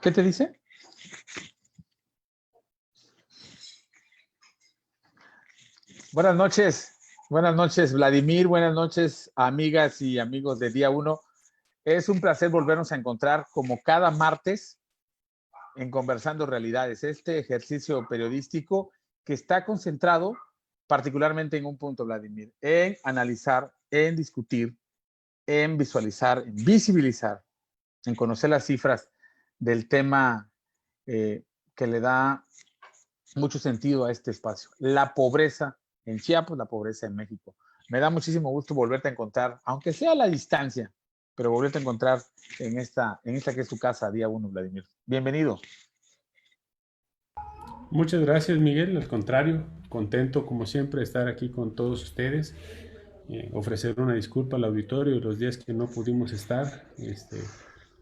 ¿Qué te dice? Buenas noches, Vladimir, buenas noches, amigas y amigos de Día Uno. Es un placer volvernos a encontrar como cada martes en Conversando Realidades, este ejercicio periodístico que está concentrado particularmente en un punto, Vladimir, en analizar, en discutir, en visualizar, en visibilizar, en conocer las cifras del tema que le da mucho sentido a este espacio. La pobreza en Chiapas, la pobreza en México. Me da muchísimo gusto volverte a encontrar, aunque sea a la distancia, pero volverte a encontrar en esta que es tu casa, Día Uno, Vladimir. Bienvenido. Muchas gracias, Miguel. Al contrario, contento como siempre de estar aquí con todos ustedes. Ofrecer una disculpa al auditorio de los días que no pudimos estar.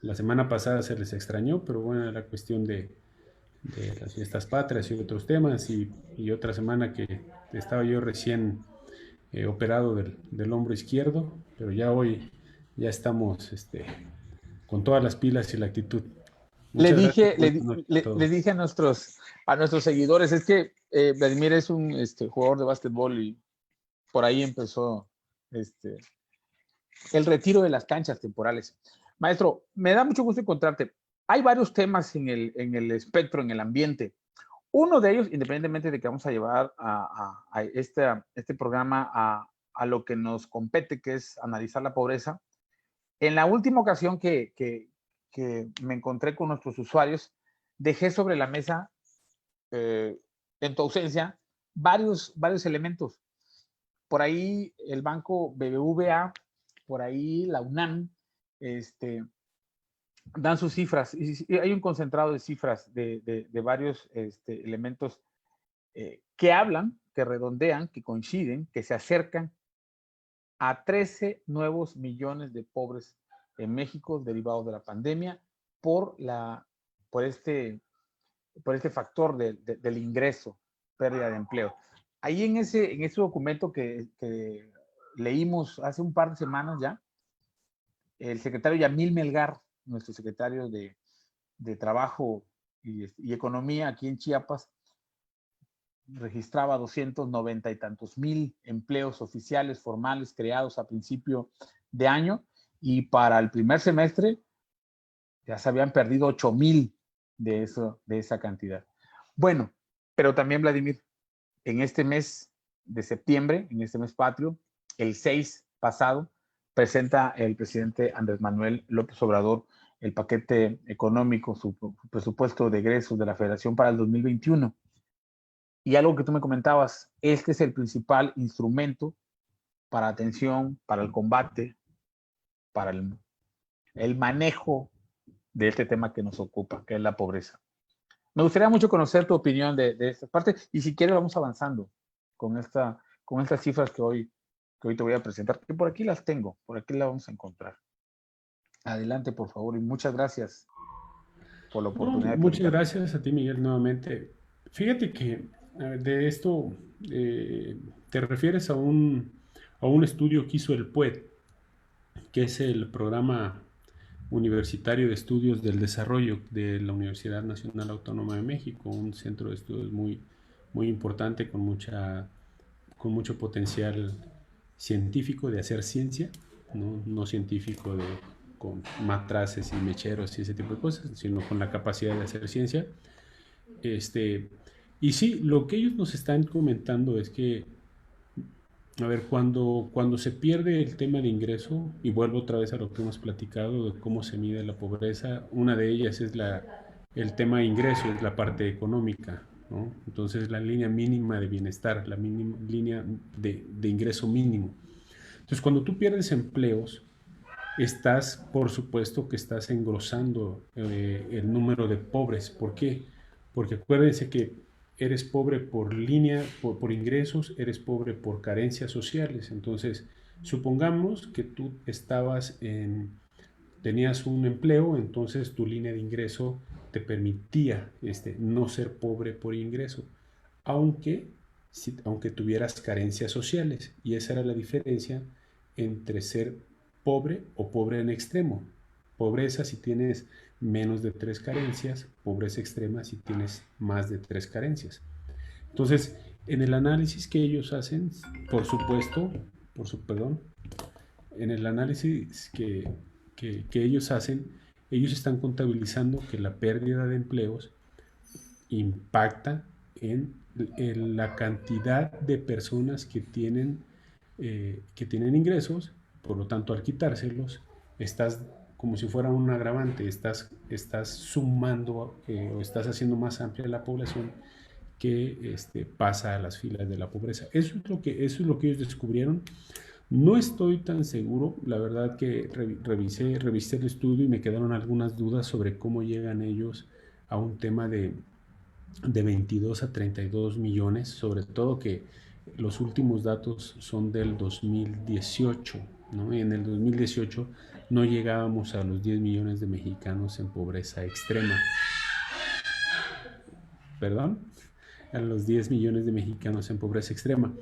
La semana pasada se les extrañó, pero bueno, era cuestión de las fiestas patrias y otros temas. Y otra semana que estaba yo recién operado del hombro izquierdo, pero ya hoy ya estamos con todas las pilas y la actitud. Le Muchas gracias. dije, le dije a nuestros seguidores, es que Vladimir es un jugador de básquetbol y por ahí empezó el retiro de las canchas temporales. Maestro, me da mucho gusto encontrarte. Hay varios temas en el espectro, en el ambiente. Uno de ellos, independientemente de que vamos a llevar a este programa a lo que nos compete, que es analizar la pobreza, en la última ocasión que me encontré con nuestros usuarios, dejé sobre la mesa, en tu ausencia, varios elementos. Por ahí el banco BBVA, por ahí la UNAM, dan sus cifras. Y hay un concentrado de cifras de varios elementos que hablan, que redondean, que coinciden, que se acercan a 13 nuevos millones de pobres en México derivados de la pandemia por, por, este, por este factor del ingreso, pérdida de empleo. Ahí en ese documento que leímos hace un par de semanas ya, el secretario Yamil Melgar, nuestro secretario de Trabajo y Economía aquí en Chiapas, registraba 290 y tantos mil empleos oficiales, formales, creados a principio de año, y para el primer semestre ya se habían perdido 8,000 de esa cantidad. Bueno, pero también, Vladimir, en este mes de septiembre, en este mes patrio, el 6 pasado, presenta el presidente Andrés Manuel López Obrador el paquete económico, su presupuesto de egresos de la Federación para el 2021. Y algo que tú me comentabas, este es el principal instrumento para atención, para el combate, para el manejo de este tema que nos ocupa, que es la pobreza. Me gustaría mucho conocer tu opinión de esta parte, y si quieres vamos avanzando con estas cifras que hoy te voy a presentar, que por aquí las tengo, por aquí las vamos a encontrar. Adelante, por favor, y muchas gracias por la No, oportunidad de muchas platicar. gracias a ti, Miguel, nuevamente. Fíjate que de esto te refieres a un estudio que hizo el PUED, que es el Programa Universitario de Estudios del Desarrollo de la Universidad Nacional Autónoma de México, un centro de estudios muy importante con mucho potencial científico de hacer ciencia, no científico con matraces y mecheros y ese tipo de cosas, sino con la capacidad de hacer ciencia. Y sí, lo que ellos nos están comentando es que, a ver, cuando se pierde el tema de ingreso, y vuelvo otra vez a lo que hemos platicado de cómo se mide la pobreza, una de ellas es el tema de ingreso, es la parte económica, ¿no? Entonces la línea mínima de bienestar, la línea de ingreso mínimo. Entonces cuando tú pierdes empleos, por supuesto que estás engrosando el número de pobres. ¿Por qué? Porque acuérdense que eres pobre por línea, por ingresos, eres pobre por carencias sociales. Entonces, supongamos que tú tenías un empleo, entonces tu línea de ingreso te permitía no ser pobre por ingreso, aunque, aunque tuvieras carencias sociales. Y esa era la diferencia entre ser pobre o pobre en extremo. Pobreza si tienes menos de 3 carencias, pobreza extrema si tienes más de 3 carencias. Entonces, en el análisis que ellos hacen, por supuesto, perdón, en el análisis que ellos hacen, ellos están contabilizando que la pérdida de empleos impacta en la cantidad de personas que tienen ingresos, por lo tanto al quitárselos, estás como si fuera un agravante, estás sumando o estás haciendo más amplia la población que pasa a las filas de la pobreza. Eso es lo que ellos descubrieron. No estoy tan seguro, la verdad que revisé el estudio y me quedaron algunas dudas sobre cómo llegan ellos a un tema de 22 a 32 millones, sobre todo que los últimos datos son del 2018, ¿no? Y en el 2018 no llegábamos a los 10 millones de mexicanos en pobreza extrema. Perdón, a los 10 millones de mexicanos en pobreza extrema.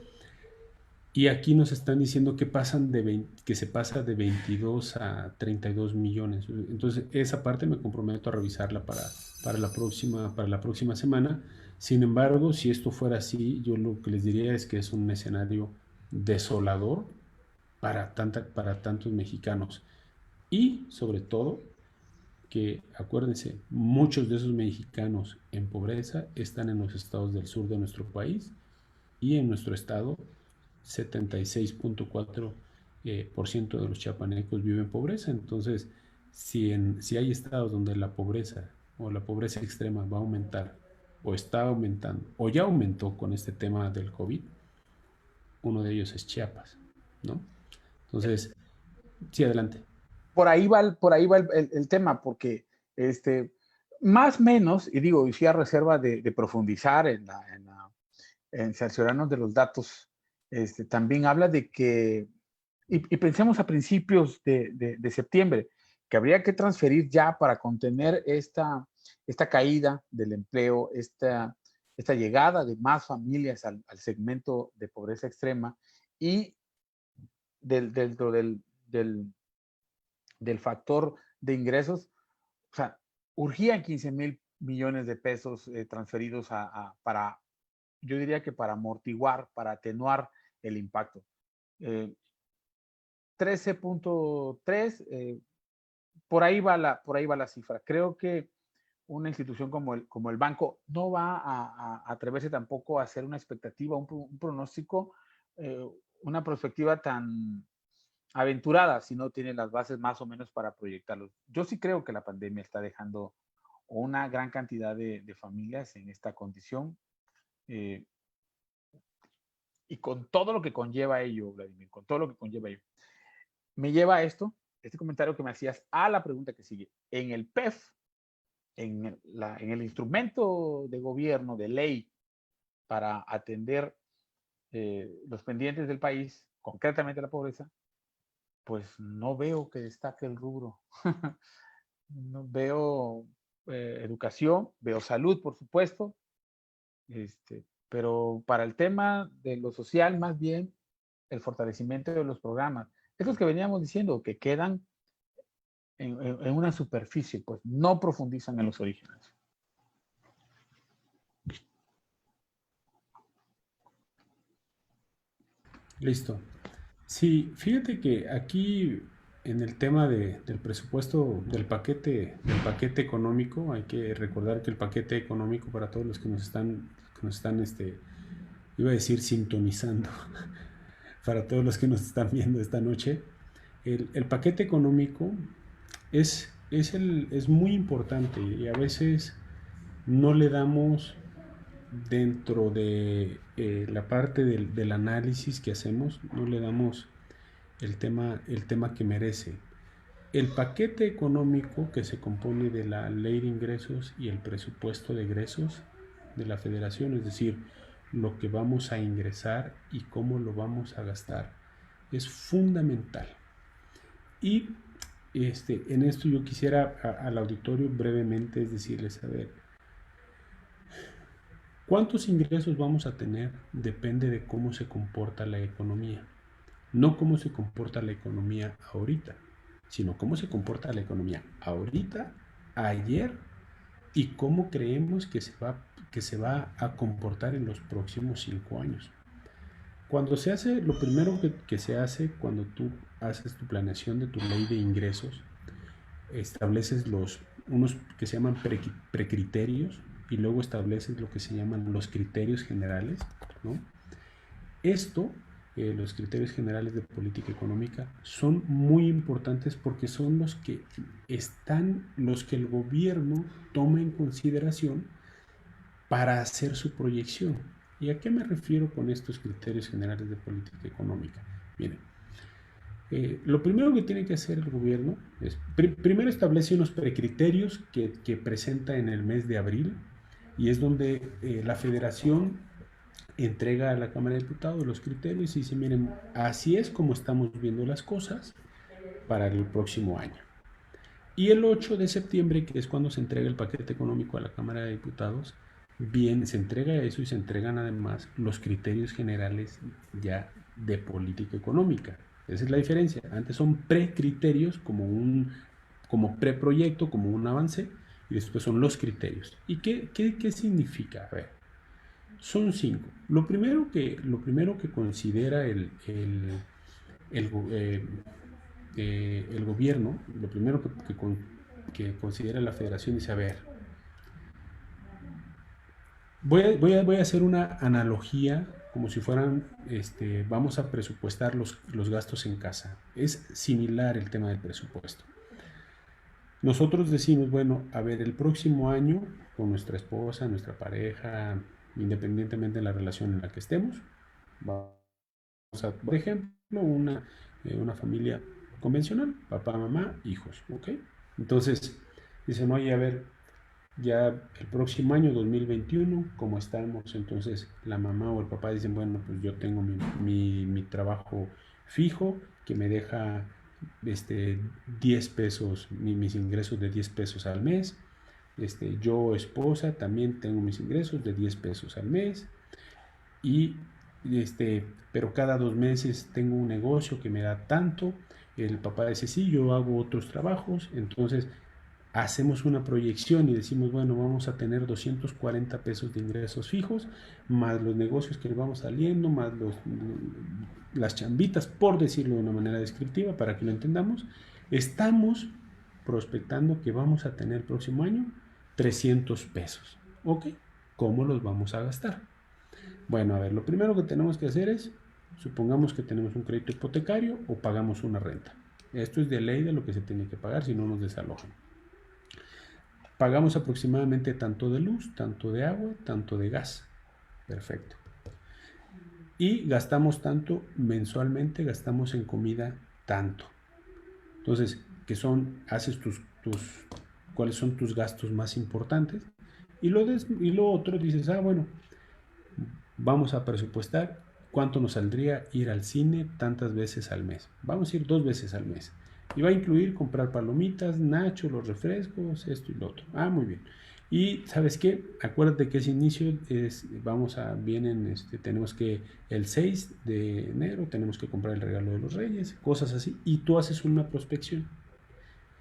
Y aquí nos están diciendo que se pasa de 22 a 32 millones. Entonces, esa parte me comprometo a revisarla para la próxima semana. Sin embargo, si esto fuera así, yo lo que les diría es que es un escenario desolador para tantos mexicanos. Y, sobre todo, que acuérdense, muchos de esos mexicanos en pobreza están en los estados del sur de nuestro país y en nuestro estado 76.4% de los chiapanecos viven en pobreza. Entonces, si hay estados donde la pobreza o la pobreza extrema va a aumentar o está aumentando o ya aumentó con este tema del COVID, uno de ellos es Chiapas, ¿no? Entonces, sí, adelante. Por ahí va el tema, porque más o menos, y digo, y sí a reserva de profundizar en cerciorarnos de los datos, también habla de que, y pensemos a principios de septiembre, que habría que transferir ya para contener esta caída del empleo, esta llegada de más familias al segmento de pobreza extrema y dentro del factor de ingresos, o sea, urgían 15,000 millones de pesos transferidos para, yo diría que para amortiguar, para atenuar el impacto. 13.3, por ahí va la cifra. Creo que una institución como el banco no va a atreverse tampoco a hacer una expectativa, un pronóstico, eh, una perspectiva tan aventurada si no tiene las bases más o menos para proyectarlo. Yo sí creo que la pandemia está dejando una gran cantidad de familias en esta condición, eh, y con todo lo que conlleva ello, Vladimir, con todo lo que conlleva ello. Me lleva a este comentario que me hacías, a la pregunta que sigue. En el PEF, en el instrumento de gobierno, de ley, para atender los pendientes del país, concretamente la pobreza, pues no veo que destaque el rubro. No veo educación, veo salud, por supuesto, pero para el tema de lo social, más bien el fortalecimiento de los programas, esos que veníamos diciendo, que quedan en una superficie, pues no profundizan en los orígenes. Listo. Sí, fíjate que aquí en el tema del presupuesto del paquete económico, hay que recordar que el paquete económico para todos los que nos están, iba a decir sintonizando, para todos los que nos están viendo esta noche, el paquete económico es muy importante y a veces no le damos dentro de la parte del análisis que hacemos, no le damos el tema que merece. El paquete económico que se compone de la ley de ingresos y el presupuesto de egresos de la federación, es decir, lo que vamos a ingresar y cómo lo vamos a gastar, es fundamental. Y en esto yo quisiera al auditorio brevemente es decirles, a ver, ¿cuántos ingresos vamos a tener? Depende de cómo se comporta la economía. No cómo se comporta la economía ahorita, sino cómo se comporta la economía ahorita, ayer y cómo creemos que se va a comportar en los próximos 5 años. Cuando se hace, lo primero que se hace cuando tú haces tu planeación de tu ley de ingresos, estableces unos que se llaman precriterios y luego estableces lo que se llaman los criterios generales, ¿no? Esto, los criterios generales de política económica, son muy importantes porque son los que el gobierno toma en consideración para hacer su proyección. ¿Y a qué me refiero con estos criterios generales de política económica? Miren, lo primero que tiene que hacer el gobierno es, primero establece unos precriterios que presenta en el mes de abril, y es donde la federación entrega a la Cámara de Diputados los criterios y dice, miren, así es como estamos viendo las cosas para el próximo año. Y el 8 de septiembre, que es cuando se entrega el paquete económico a la Cámara de Diputados, bien, se entrega eso y se entregan además los criterios generales ya de política económica. Esa es la diferencia. Antes son precriterios como preproyecto, como un avance, y después son los criterios. ¿Y qué significa? A ver, son 5. Lo primero que considera el gobierno, lo primero que considera la federación, dice, a ver, voy a hacer una analogía como si fueran, vamos a presupuestar los gastos en casa. Es similar el tema del presupuesto. Nosotros decimos, bueno, a ver, el próximo año, con nuestra esposa, nuestra pareja, independientemente de la relación en la que estemos, vamos a, por ejemplo, una familia convencional, papá, mamá, hijos, ¿ok? Entonces, dicen, oye, a ver, ya el próximo año, 2021, ¿cómo estamos? Entonces, la mamá o el papá dicen, bueno, pues yo tengo mi trabajo fijo, que me deja 10 pesos, mis ingresos de 10 pesos al mes. Yo, esposa, también tengo mis ingresos de 10 pesos al mes. Y pero cada 2 meses tengo un negocio que me da tanto. El papá dice, sí, yo hago otros trabajos. Entonces hacemos una proyección y decimos, bueno, vamos a tener 240 pesos de ingresos fijos, más los negocios que vamos saliendo, más las chambitas, por decirlo de una manera descriptiva, para que lo entendamos. Estamos prospectando que vamos a tener el próximo año 300 pesos. ¿Ok? ¿Cómo los vamos a gastar? Bueno, a ver, lo primero que tenemos que hacer es, supongamos que tenemos un crédito hipotecario o pagamos una renta. Esto es de ley de lo que se tiene que pagar, si no nos desalojan. Pagamos aproximadamente tanto de luz, tanto de agua, tanto de gas. Perfecto. Y gastamos tanto mensualmente, gastamos en comida tanto. Entonces, haces cuáles son tus gastos más importantes. Y lo otro dices, bueno, vamos a presupuestar cuánto nos saldría ir al cine tantas veces al mes. Vamos a ir 2 veces al mes. Y va a incluir comprar palomitas, nachos, los refrescos, esto y lo otro. Muy bien. Y ¿sabes qué? Acuérdate que ese inicio tenemos que el 6 de enero tenemos que comprar el regalo de los Reyes, cosas así. Y tú haces una prospección.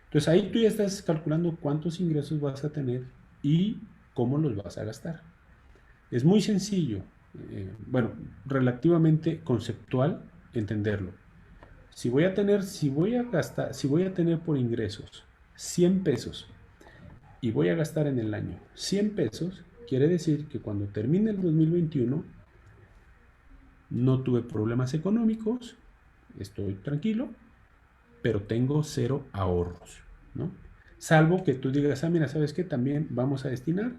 Entonces ahí tú ya estás calculando cuántos ingresos vas a tener y cómo los vas a gastar. Es muy sencillo, relativamente conceptual entenderlo. Si voy a tener por ingresos 100 pesos y voy a gastar en el año 100 pesos, quiere decir que cuando termine el 2021 no tuve problemas económicos, estoy tranquilo, pero tengo 0 ahorros, ¿no? Salvo que tú digas, mira, ¿sabes qué? También vamos a destinar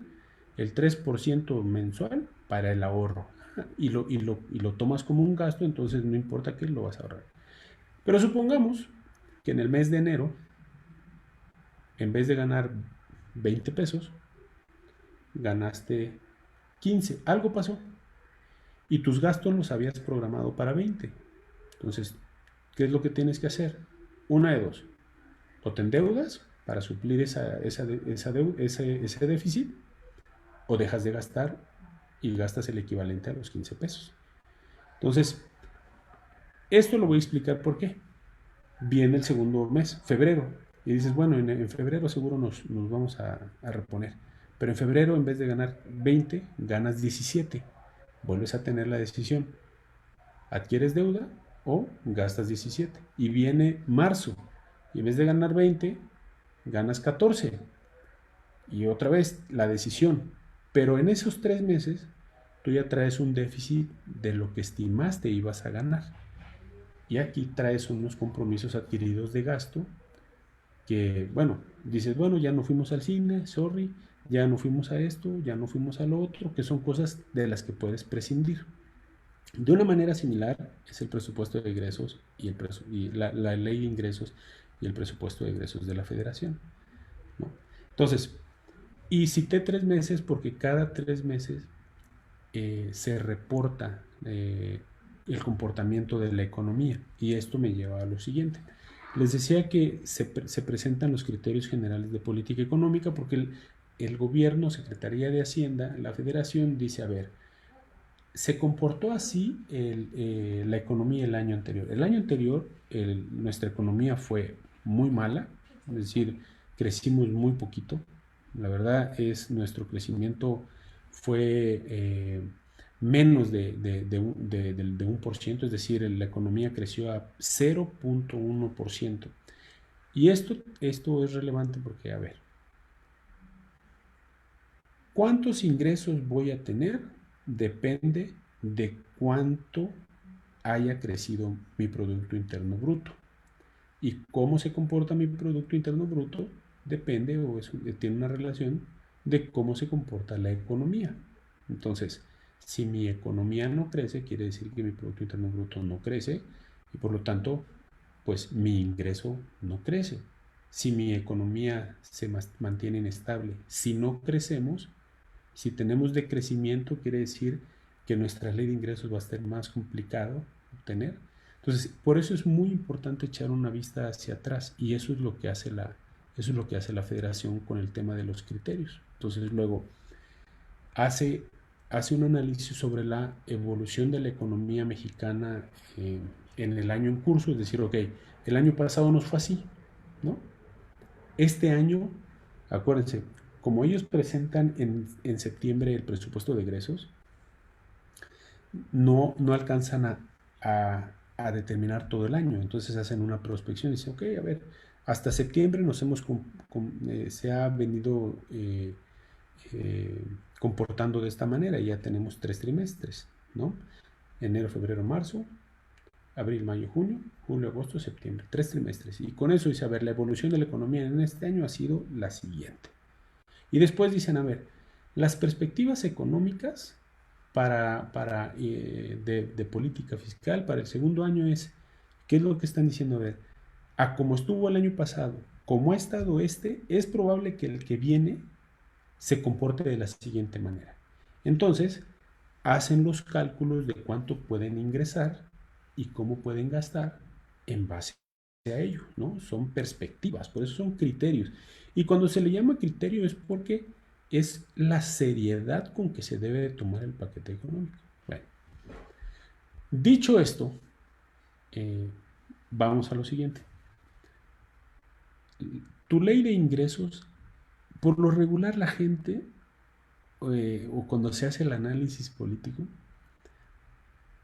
el 3% mensual para el ahorro y lo tomas como un gasto, entonces no importa que lo vas a ahorrar. Pero supongamos que en el mes de enero, en vez de ganar 20 pesos, ganaste 15. Algo pasó y tus gastos los habías programado para 20. Entonces, ¿qué es lo que tienes que hacer? Una de dos. O te endeudas para suplir ese déficit, o dejas de gastar y gastas el equivalente a los 15 pesos. Entonces, esto lo voy a explicar por qué. viene el segundo mes, febrero, y dices, bueno, en febrero seguro nos vamos a reponer. Pero en febrero, en vez de ganar 20, ganas 17. Vuelves a tener la decisión. ¿Adquieres deuda o gastas 17? Y viene marzo, y en vez de ganar 20, ganas 14. Y otra vez la decisión. Pero en esos 3 meses, tú ya traes un déficit de lo que estimaste ibas a ganar. Y aquí traes unos compromisos adquiridos de gasto que, bueno, dices, bueno, ya no fuimos al cine, sorry, ya no fuimos a esto, ya no fuimos a lo otro, que son cosas de las que puedes prescindir. De una manera similar es el presupuesto de egresos y la ley de ingresos y el presupuesto de egresos de la federación, ¿no? Entonces, y cité 3 meses porque cada 3 meses se reporta el comportamiento de la economía. Y esto me lleva a lo siguiente. Les decía que se presentan los criterios generales de política económica porque el gobierno, Secretaría de Hacienda, la Federación dice, a ver, se comportó así la economía el año anterior. El año anterior nuestra economía fue muy mala, es decir, crecimos muy poquito. La verdad es nuestro crecimiento fue menos de 1%, es decir, la economía creció a 0.1%. Y esto es relevante porque, a ver, ¿cuántos ingresos voy a tener? Depende de cuánto haya crecido mi Producto Interno Bruto. ¿Y cómo se comporta mi Producto Interno Bruto? Depende tiene una relación de cómo se comporta la economía. Entonces, si mi economía no crece, quiere decir que mi Producto Interno Bruto no crece y por lo tanto, pues mi ingreso no crece. Si mi economía se mantiene inestable, si no crecemos, si tenemos decrecimiento, quiere decir que nuestra ley de ingresos va a ser más complicado obtener. Entonces, por eso es muy importante echar una vista hacia atrás y eso es lo que hace la federación con el tema de los criterios. Entonces, luego hace, hace un análisis sobre la evolución de la economía mexicana en el año en curso, es decir, ok, el año pasado nos fue así, ¿no? Este año, acuérdense, como ellos presentan en septiembre el presupuesto de egresos, no alcanzan a determinar todo el año. Entonces hacen una prospección y dicen, ok, a ver, hasta septiembre se ha venido comportando de esta manera y ya tenemos 3 trimestres, ¿no? Enero, febrero, marzo, abril, mayo, junio, julio, agosto, septiembre, 3 trimestres. Y con eso dice, a ver, la evolución de la economía en este año ha sido la siguiente. Y después dicen, a ver, las perspectivas económicas de política fiscal para el segundo año ¿qué es lo que están diciendo? A ver, a como estuvo el año pasado, como ha estado es probable que el que viene se comporte de la siguiente manera. Entonces, hacen los cálculos de cuánto pueden ingresar y cómo pueden gastar en base a ello, ¿no? Son perspectivas, por eso son criterios. Y cuando se le llama criterio es porque es la seriedad con que se debe de tomar el paquete económico. Bueno, dicho esto, vamos a lo siguiente. Tu ley de ingresos, por lo regular la gente, o cuando se hace el análisis político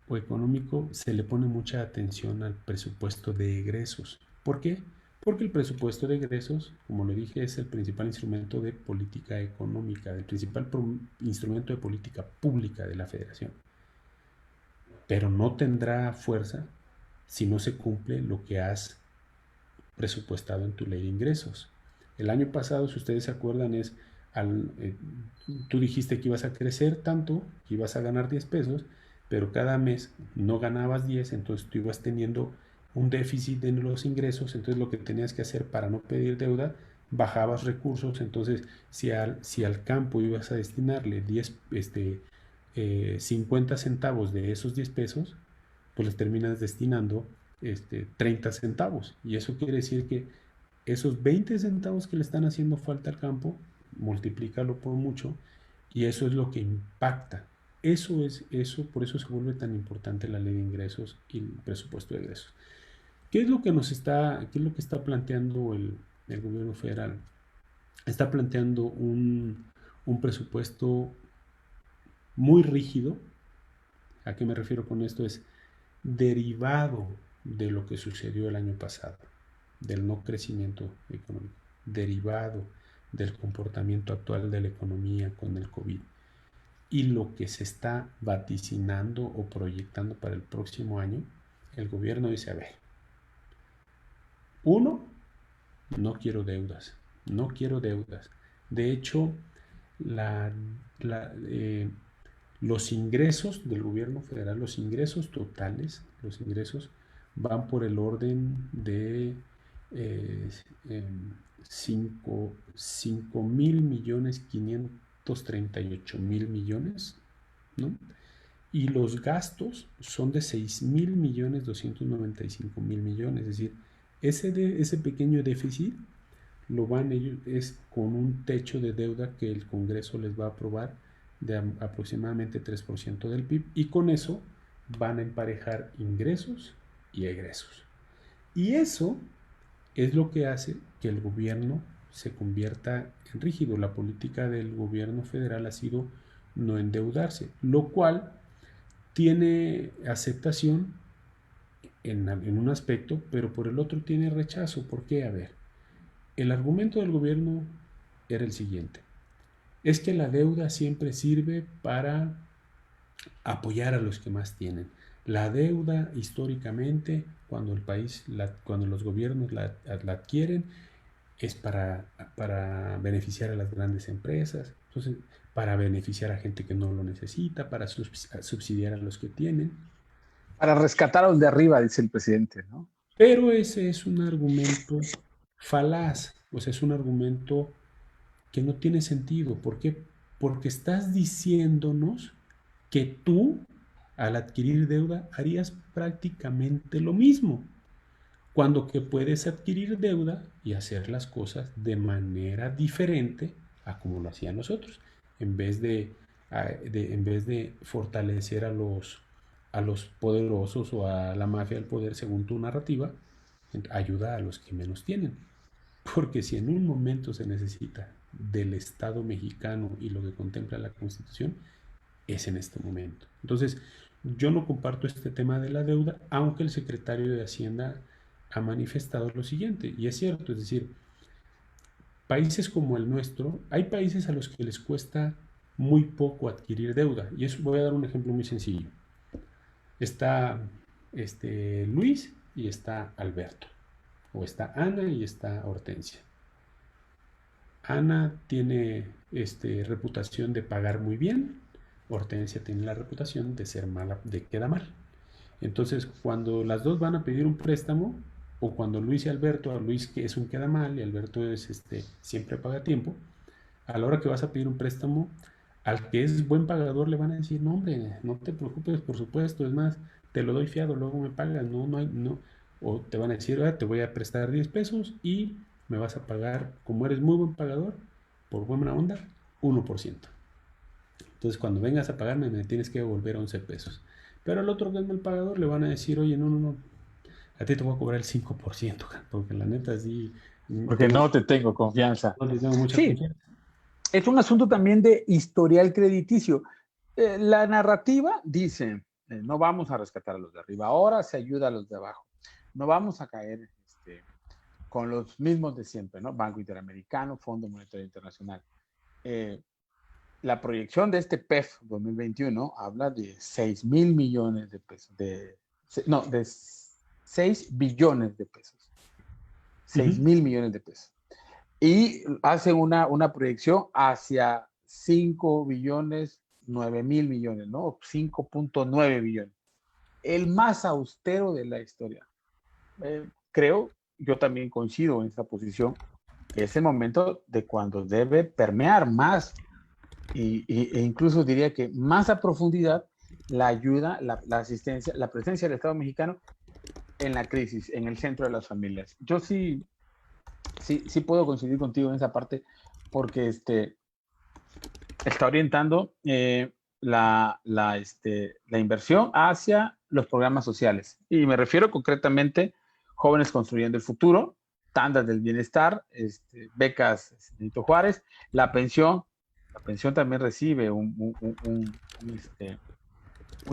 o económico, se le pone mucha atención al presupuesto de egresos. ¿Por qué? Porque el presupuesto de egresos, como le dije, es el principal instrumento de política económica, el principal instrumento de política pública de la federación. Pero no tendrá fuerza si no se cumple lo que has presupuestado en tu ley de ingresos. El año pasado, si ustedes se acuerdan, tú dijiste que ibas a crecer tanto, que ibas a ganar 10 pesos, pero cada mes no ganabas 10, entonces tú ibas teniendo un déficit en los ingresos, entonces lo que tenías que hacer para no pedir deuda, bajabas recursos, entonces si al campo ibas a destinarle 50 centavos de esos 10 pesos, pues les terminas destinando 30 centavos. Y eso quiere decir que esos 20 centavos que le están haciendo falta al campo, multiplícalo por mucho y eso es lo que impacta. Por eso se vuelve tan importante la ley de ingresos y el presupuesto de egresos. ¿Qué es lo que qué es lo que está planteando el gobierno federal? Está planteando un presupuesto muy rígido. ¿A qué me refiero con esto? Es derivado de lo que sucedió el año pasado, del no crecimiento económico, derivado del comportamiento actual de la economía con el COVID y lo que se está vaticinando o proyectando para el próximo año, el gobierno dice, a ver, uno, no quiero deudas, no quiero deudas. De hecho, la, la, los ingresos del gobierno federal, los ingresos totales, los ingresos van por el orden de eh, 5,538,000,000,000, ¿no? Y los gastos son de 6,295,000,000,000. Es decir, ese pequeño déficit lo van ellos, es con un techo de deuda que el Congreso les va a aprobar de aproximadamente 3% del PIB, y con eso van a emparejar ingresos y egresos. Y eso es lo que hace que el gobierno se convierta en rígido. La política del gobierno federal ha sido no endeudarse, lo cual tiene aceptación en un aspecto, pero por el otro tiene rechazo. ¿Por qué? A ver, el argumento del gobierno era el siguiente: es que la deuda siempre sirve para apoyar a los que más tienen. La deuda, históricamente, cuando cuando los gobiernos la adquieren, es para beneficiar a las grandes empresas, entonces, para beneficiar a gente que no lo necesita, para subsidiar a los que tienen. Para rescatar a los de arriba, dice el presidente, ¿no? Pero ese es un argumento falaz, o sea, es un argumento que no tiene sentido. ¿Por qué? Porque estás diciéndonos que tú, al adquirir deuda, harías prácticamente lo mismo, cuando que puedes adquirir deuda y hacer las cosas de manera diferente a como lo hacían nosotros, en vez en vez de fortalecer a los poderosos o a la mafia del poder según tu narrativa, ayuda a los que menos tienen. Porque si en un momento se necesita del Estado mexicano y lo que contempla la Constitución, es en este momento. Entonces, yo no comparto este tema de la deuda, aunque el secretario de Hacienda ha manifestado lo siguiente, y es cierto, es decir, países como el nuestro, hay países a los que les cuesta muy poco adquirir deuda, y eso voy a dar un ejemplo muy sencillo. Está Luis y está Alberto, o está Ana y está Hortensia. Ana tiene reputación de pagar muy bien, Hortensia tiene la reputación de ser mala, de queda mal. Entonces, cuando las dos van a pedir un préstamo, o cuando Luis y Alberto, a Luis que es un queda mal y Alberto es siempre paga a tiempo, a la hora que vas a pedir un préstamo, al que es buen pagador le van a decir, no hombre, no te preocupes, por supuesto, es más, te lo doy fiado, luego me pagas, no. O te van a decir, te voy a prestar 10 pesos y me vas a pagar, como eres muy buen pagador, por buena onda, 1%. Entonces, cuando vengas a pagarme, me tienes que devolver 11 pesos. Pero al otro que es mal pagador le van a decir, oye, no, a ti te voy a cobrar el 5%, porque la neta sí, Porque no te tengo confianza. no le tengo mucha Sí, confianza. es un asunto también de historial crediticio. La narrativa dice, no vamos a rescatar a los de arriba, ahora se ayuda a los de abajo. No vamos a caer con los mismos de siempre, ¿no? Banco Interamericano, Fondo Monetario Internacional. La proyección de este PEF 2021 habla de 6,000,000,000 de pesos, de 6 billones de pesos. 6,000,000,000 de pesos. Y hacen una proyección hacia 5 billones, 9,000,000,000, ¿no? 5,9 billones. El más austero de la historia. Creo, yo también coincido en esta posición, que es el momento de cuando debe permear más e incluso diría que más a profundidad la ayuda, la asistencia, la presencia del Estado mexicano en la crisis, en el centro de las familias. Yo sí puedo coincidir contigo en esa parte, porque está orientando la inversión hacia los programas sociales. Y me refiero concretamente Jóvenes Construyendo el Futuro, Tandas del Bienestar, becas Benito Juárez, la pensión también recibe un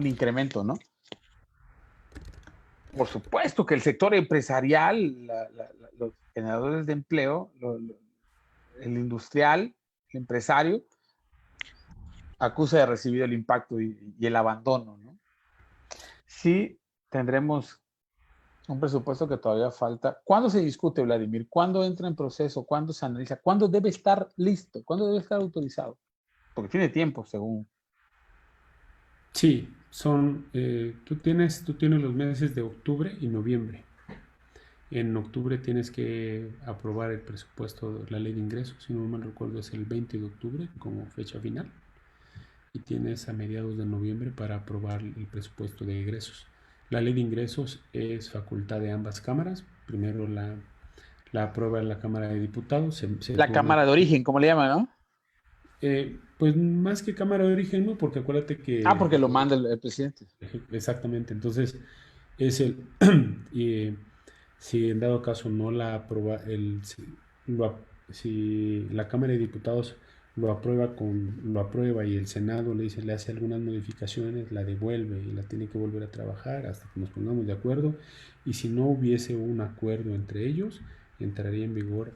incremento, ¿no? Por supuesto que el sector empresarial, los generadores de empleo, el industrial, el empresario, acusa de recibir el impacto y el abandono, ¿no? Sí, tendremos un presupuesto que todavía falta. ¿Cuándo se discute, Vladimir? ¿Cuándo entra en proceso? ¿Cuándo se analiza? ¿Cuándo debe estar listo? ¿Cuándo debe estar autorizado? Porque tiene tiempo, según. Sí, tú tienes los meses de octubre y noviembre. En octubre tienes que aprobar el presupuesto, la ley de ingresos, si no mal recuerdo es el 20 de octubre como fecha final. Y tienes a mediados de noviembre para aprobar el presupuesto de egresos. La ley de ingresos es facultad de ambas cámaras. Primero la aprueba la Cámara de Diputados. La Cámara de Origen, ¿cómo le llaman, no? Pues más que Cámara de Origen, ¿no? Porque acuérdate que... Porque lo manda el presidente. Exactamente, entonces es el... y, si en dado caso no la aprueba, si la Cámara de Diputados lo aprueba y el Senado le hace algunas modificaciones, la devuelve y la tiene que volver a trabajar hasta que nos pongamos de acuerdo. Y si no hubiese un acuerdo entre ellos, entraría en vigor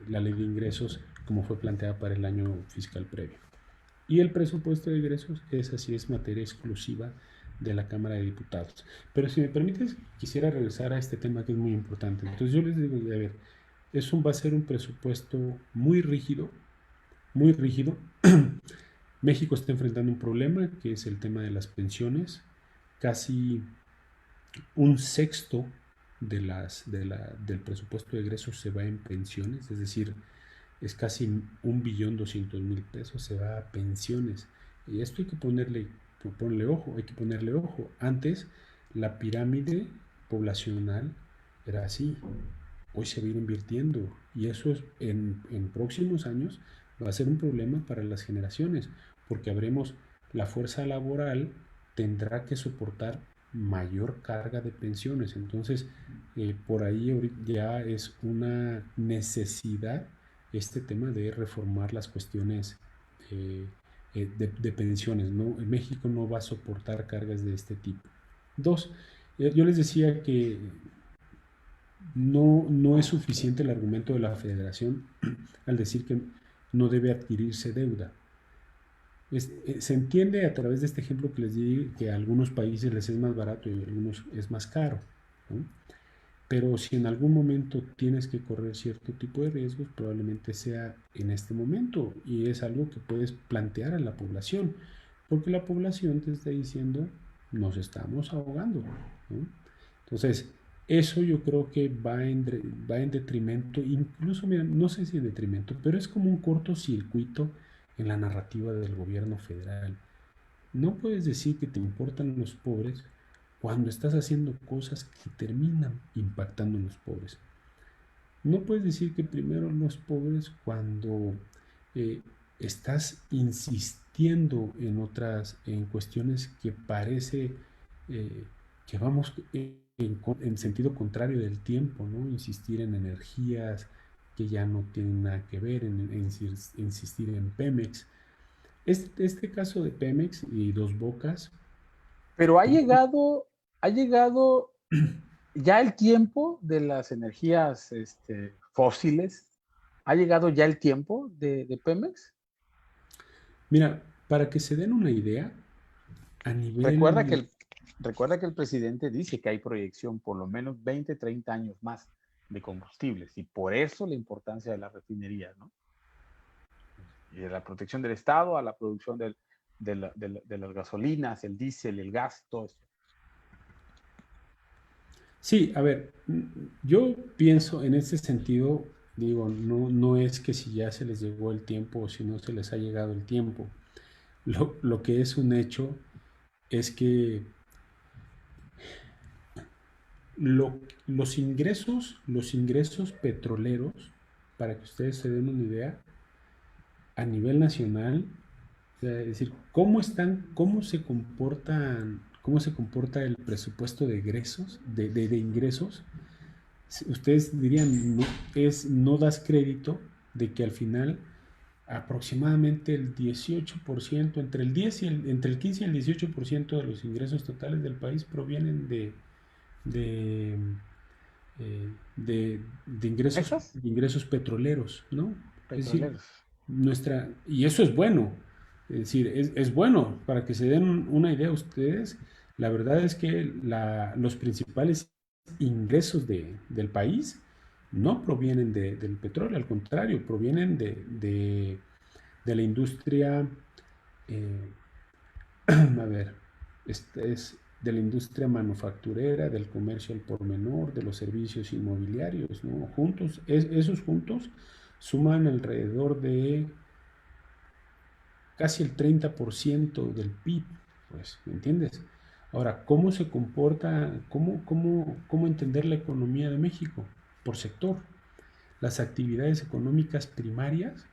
la ley de ingresos como fue planteada para el año fiscal previo. Y el presupuesto de ingresos es materia exclusiva de la Cámara de Diputados. Pero si me permites, quisiera regresar a este tema que es muy importante. Entonces yo les digo, a ver, va a ser un presupuesto muy rígido, muy rígido. México está enfrentando un problema que es el tema de las pensiones. Casi un sexto del presupuesto de egresos se va en pensiones, es decir, es casi 1.200.000 pesos se va a pensiones. Y esto hay que ponerle ojo. Antes la pirámide poblacional era así. Hoy se va a ir invirtiendo y eso en próximos años va a ser un problema para las generaciones, porque la fuerza laboral tendrá que soportar mayor carga de pensiones. Entonces, por ahí ya es una necesidad este tema de reformar las cuestiones de pensiones. ¿No? México no va a soportar cargas de este tipo. Dos, yo les decía que no es suficiente el argumento de la Federación al decir que no debe adquirirse deuda. Se entiende a través de este ejemplo que les di que a algunos países les es más barato y a algunos es más caro, ¿no? Pero si en algún momento tienes que correr cierto tipo de riesgos, probablemente sea en este momento y es algo que puedes plantear a la población, porque la población te está diciendo nos estamos ahogando, ¿no? Entonces, eso yo creo que va en detrimento, incluso, mira, no sé si en detrimento, pero es como un cortocircuito en la narrativa del gobierno federal. No puedes decir que te importan los pobres cuando estás haciendo cosas que terminan impactando en los pobres. No puedes decir que primero los pobres cuando estás insistiendo en cuestiones que parece que vamos en sentido contrario del tiempo, ¿no? Insistir en energías que ya no tienen nada que ver, en insistir en Pemex. Este caso de Pemex y Dos Bocas. Pero ha llegado ya el tiempo de las energías fósiles. ¿Ha llegado ya el tiempo de Pemex? Mira, para que se den una idea, a Recuerda que nivel... el presidente dice que hay proyección por lo menos 20, 30 años más de combustibles y por eso la importancia de la refinería, ¿no? Y de la protección del Estado a la producción de las gasolinas, el diésel, el gas, todo eso. Sí, a ver, yo pienso en este sentido, digo, no es que si ya se les llegó el tiempo o si no se les ha llegado el tiempo. Lo que es un hecho es que los ingresos petroleros, para que ustedes se den una idea, a nivel nacional, o sea, es decir, cómo se comportan, cómo se comporta el presupuesto de ingresos, de ingresos, ustedes dirían, no das crédito de que al final aproximadamente el 18%, entre el 15 y el 18% de los ingresos totales del país provienen de, ¿Esos? de ingresos petroleros, ¿no? Es decir, Petroleros. y eso es bueno, es decir, es bueno para que se den una idea ustedes. La verdad es que los principales ingresos del país no provienen del petróleo, al contrario, provienen de la industria, eh, a ver, es de la industria manufacturera, del comercio al por menor, de los servicios inmobiliarios, ¿no? Juntos, esos juntos suman alrededor de casi el 30% del PIB, pues, ¿me entiendes? Ahora, ¿cómo se comporta, cómo entender la economía de México? Por sector. Las actividades económicas primarias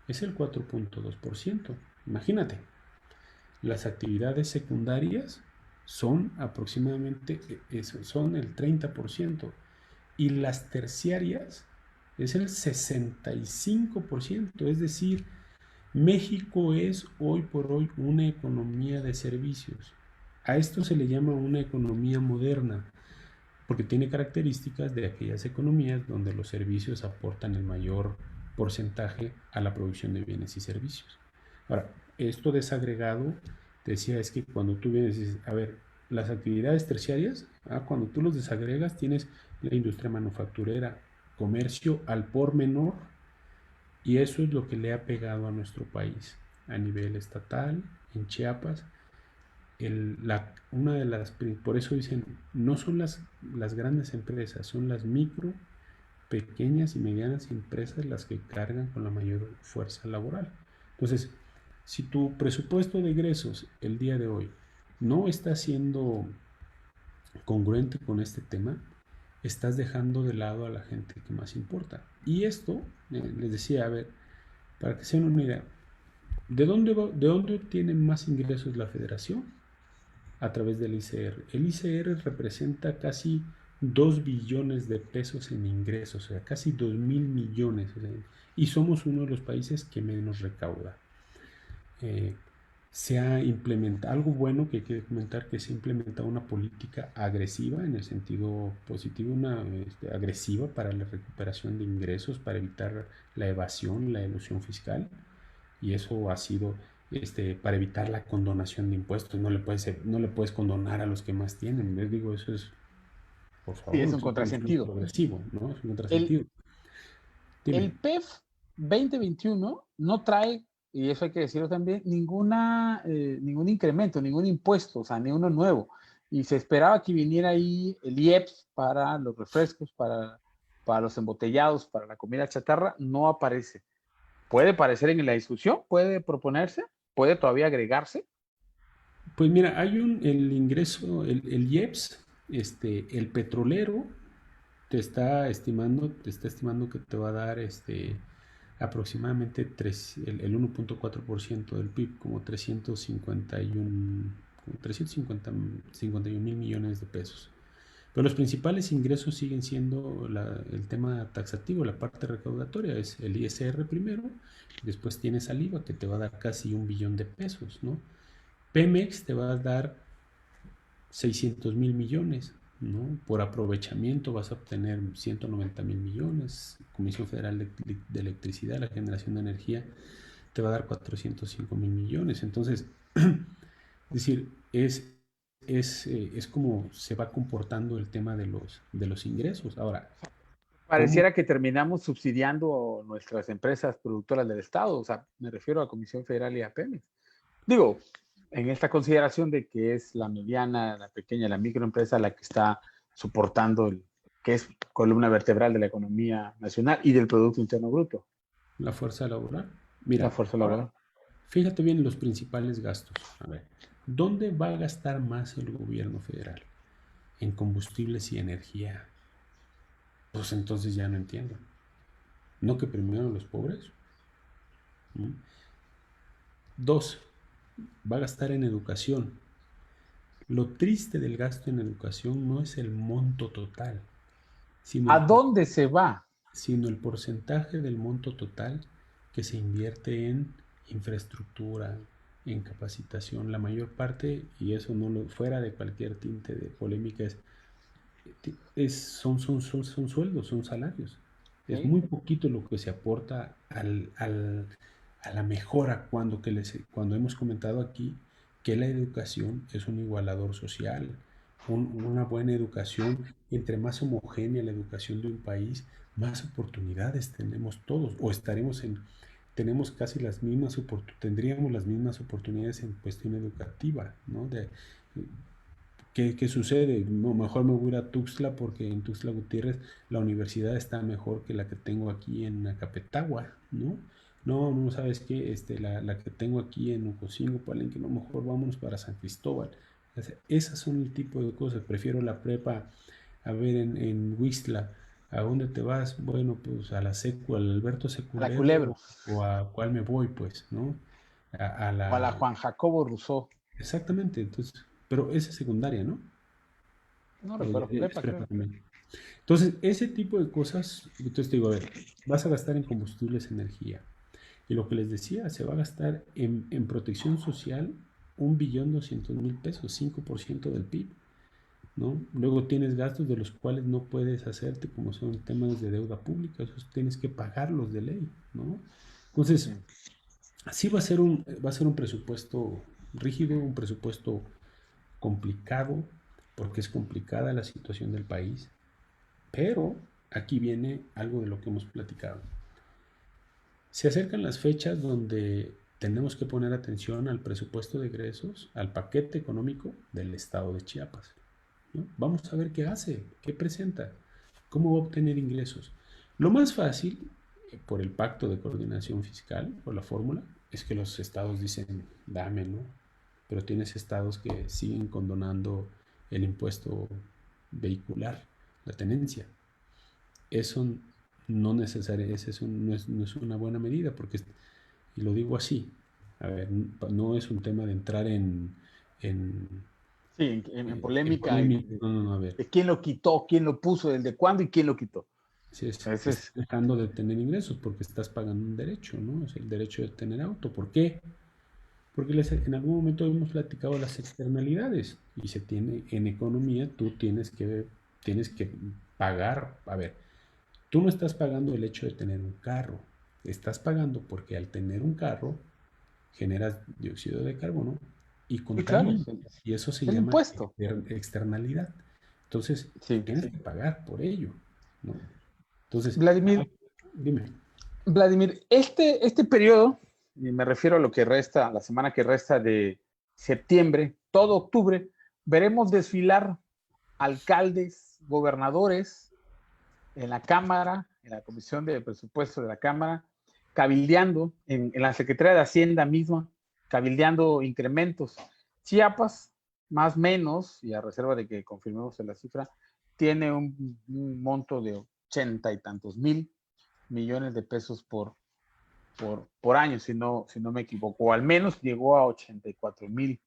es el 4.2%. Imagínate, las actividades secundarias son aproximadamente eso, son el 30%, y las terciarias es el 65%. Es decir, México es hoy por hoy una economía de servicios. A esto se le llama una economía moderna, porque tiene características de aquellas economías donde los servicios aportan el mayor porcentaje a la producción de bienes y servicios. Ahora, esto desagregado, decía, es que cuando tú vienes y dices, a ver, las actividades terciarias, cuando tú los desagregas, tienes la industria manufacturera, comercio al por menor, y eso es lo que le ha pegado a nuestro país a nivel estatal, en Chiapas. Una de las, por eso dicen, no son las grandes empresas, son las micro, pequeñas y medianas empresas las que cargan con la mayor fuerza laboral. Entonces, si tu presupuesto de egresos el día de hoy no está siendo congruente con este tema, estás dejando de lado a la gente que más importa. Y esto, les decía, a ver, para que se den una idea, ¿de dónde tiene más ingresos la federación? A través del ICR. El ICR representa casi 2 billones de pesos en ingresos, o sea, casi 2.000 millones, o sea, y somos uno de los países que menos recauda. Se ha implementado, algo bueno que hay que comentar, que se ha implementado una política agresiva, en el sentido positivo, agresiva para la recuperación de ingresos, para evitar la evasión, la elusión fiscal, y eso ha sido para evitar la condonación de impuestos. No le puedes condonar a los que más tienen. Les digo, eso es, por Sí, favor, es un eso no es contrasentido. progresivo, ¿no? Es un El, contrasentido. Dime. el PEF 2021 no trae, y eso hay que decirlo también, ningún incremento, ningún impuesto, o sea, ni uno nuevo. Y se esperaba que viniera ahí el IEPS para los refrescos, para los embotellados, para la comida chatarra, no aparece. Puede aparecer en la discusión, puede proponerse, puede todavía agregarse. Pues mira, el ingreso, el IEPS, el petrolero te está estimando que te va a dar aproximadamente el 1.4% del PIB, como 351 mil millones de pesos. Pero los principales ingresos siguen siendo el tema taxativo, la parte recaudatoria, es el ISR primero, después tienes al IVA que te va a dar casi 1 billón de pesos, ¿no? Pemex te va a dar 600.000 millones, ¿no? Por aprovechamiento vas a obtener 190.000 millones. Comisión Federal de Electricidad, la generación de energía, te va a dar 405.000 millones. Entonces, es decir, es como se va comportando el tema de los ingresos. Ahora, ¿cómo? Pareciera que terminamos subsidiando nuestras empresas productoras del Estado, o sea, me refiero a Comisión Federal y a Pemex. Digo, en esta consideración de que es la mediana, la pequeña, la microempresa la que está soportando que es columna vertebral de la economía nacional y del Producto Interno Bruto, La fuerza laboral. la Mira, fuerza laboral. fíjate bien los principales gastos. A ver, ¿dónde va a gastar más el gobierno federal? En combustibles y energía. Pues entonces ya no entiendo. ¿No que primero los pobres? ¿Mm? Dos, va a gastar en educación. Lo triste del gasto en educación no es el monto total, sino ¿A dónde se va? sino el porcentaje del monto total que se invierte en infraestructura, en capacitación. La mayor parte, y eso no lo fuera de cualquier tinte de polémica, son sueldos, son salarios. Es ¿Sí? muy poquito lo que se aporta a la mejora cuando hemos comentado aquí que la educación es un igualador social, una buena educación, entre más homogénea la educación de un país, más oportunidades tenemos todos, o tenemos casi tendríamos las mismas oportunidades en cuestión educativa, ¿no? ¿Qué sucede? No, mejor me voy a ir a Tuxtla porque en Tuxtla Gutiérrez la universidad está mejor que la que tengo aquí en Acapetagua, ¿no? No, no, ¿sabes qué? La que tengo aquí en Ocosingo, Palenque, no, mejor vámonos para San Cristóbal. O sea, esas son el tipo de cosas. Prefiero la prepa, a ver, en Huixtla. ¿A dónde te vas? Bueno, pues a la Secu, al Alberto A la Secundedo, Culebro o a cuál me voy, pues, ¿no? A o a la la... Juan Jacobo Rousseau. Exactamente, entonces, pero esa es secundaria, ¿no? No O recuerdo, es prepa prepa creo. también. Entonces, ese tipo de cosas, entonces te digo, a ver, vas a gastar en combustibles, energía. Y lo que les decía, se va a gastar en protección social 1.200.000 pesos, 5% del PIB, ¿no? Luego tienes gastos de los cuales no puedes hacerte, como son temas de deuda pública, esos tienes que pagarlos de ley, ¿no? Entonces, Sí. sí va a ser un presupuesto rígido, un presupuesto complicado, porque es complicada la situación del país. Pero aquí viene algo de lo que hemos platicado. Se acercan las fechas donde tenemos que poner atención al presupuesto de egresos, al paquete económico del estado de Chiapas, ¿no? Vamos a ver qué hace, qué presenta, cómo va a obtener ingresos. Lo más fácil, por el pacto de coordinación fiscal, por la fórmula, es que los estados dicen, dame, ¿no? Pero tienes estados que siguen condonando el impuesto vehicular, la tenencia. Eso no necesariamente no es una buena medida, porque, y lo digo así, a ver, no es un tema de entrar en, Sí, en en polémica polémica, no, no, no, a ver, de quién lo quitó, quién lo puso, desde cuándo y quién lo quitó. si es, Ese estás es, dejando de tener ingresos porque estás pagando un derecho, ¿no? Es el derecho de tener auto. ¿Por qué? Porque en algún momento hemos platicado las externalidades y se tiene, en economía tú tienes que pagar, a ver, tú no estás pagando el hecho de tener un carro, estás pagando porque al tener un carro generas dióxido de carbono y sí, claro, contamina. Y eso se el llama impuesto. externalidad. Entonces, Sí. tienes que pagar por ello, ¿no? Entonces, Vladimir, dime. Vladimir, este periodo, y me refiero a lo que resta, la semana que resta de septiembre, todo octubre, veremos desfilar alcaldes, gobernadores en la Cámara, en la Comisión de Presupuesto de la Cámara, cabildeando en la Secretaría de Hacienda misma, cabildeando incrementos. Chiapas, más o menos, y a reserva de que confirmemos la cifra, tiene un monto de 80 y tantos mil millones de pesos por año, si no me equivoco, o al menos llegó a 84 mil